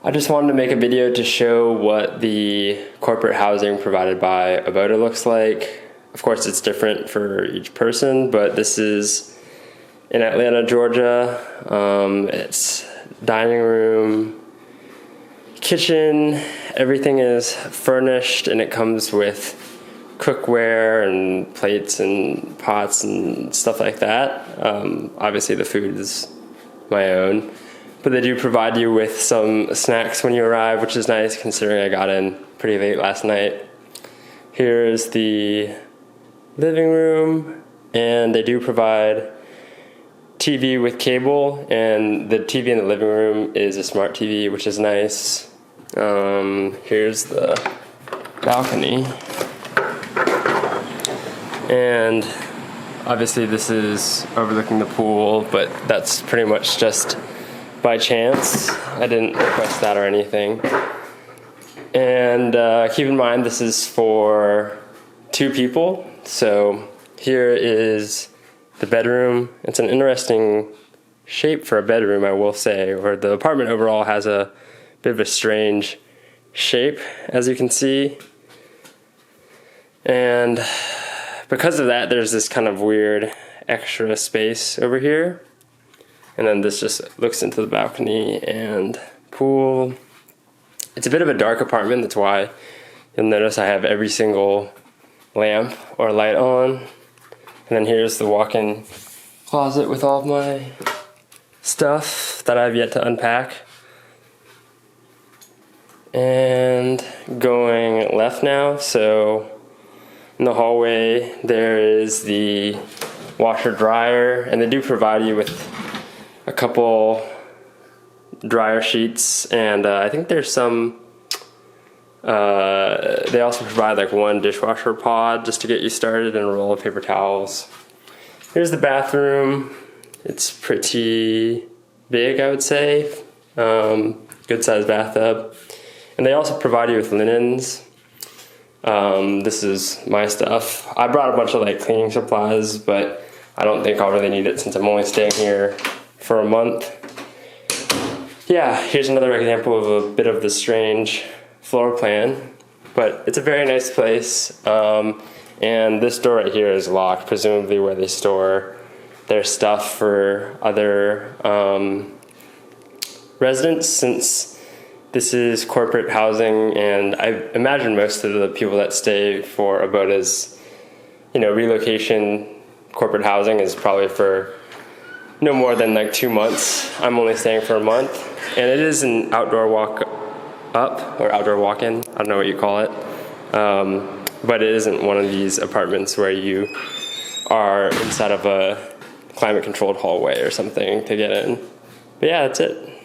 I just wanted to make a video to show what the corporate housing provided by Aboda looks like. Of course, it's different for each person, but this is in Atlanta, Georgia. It's dining room, kitchen, everything is furnished, and it comes with cookware and plates and pots and stuff like that. Obviously the food is my own, but they do provide you with some snacks when you arrive, which is nice considering I got in pretty late last night. Here's the living room, and they do provide TV with cable, and the TV in the living room is a smart TV, which is nice. Here's the balcony. And obviously this is overlooking the pool, but that's pretty much just by chance. I didn't request that or anything. And keep in mind this is for 2 people. So here is the bedroom. It's an interesting shape for a bedroom, I will say, or the apartment overall has a bit of a strange shape, as you can see. And because of that, there's this kind of weird extra space over here. And then this just looks into the balcony and pool. It's a bit of a dark apartment, that's why you'll notice I have every single lamp or light on. And then here's the walk-in closet with all of my stuff that I've yet to unpack. And going left now, so in the hallway there is the washer dryer, and they do provide you with a couple dryer sheets, and I think there's some they also provide like 1 dishwasher pod just to get you started, and a roll of paper towels. Here's the bathroom. It's pretty big, I would say. Good sized bathtub, and they also provide you with linens. This is my stuff. I brought a bunch of like cleaning supplies, but I don't think I'll really need it since I'm only staying here for a month. Yeah, here's another example of a bit of the strange floor plan, but it's a very nice place. And this door right here is locked, presumably where they store their stuff for other residents, since this is corporate housing, and I imagine most of the people that stay for Aboda's, relocation corporate housing is probably for no more than like 2 months. I'm only staying for a month, and it is an outdoor walk up or outdoor walk-in. I don't know what you call it, but it isn't one of these apartments where you are inside of a climate-controlled hallway or something to get in. But yeah, that's it.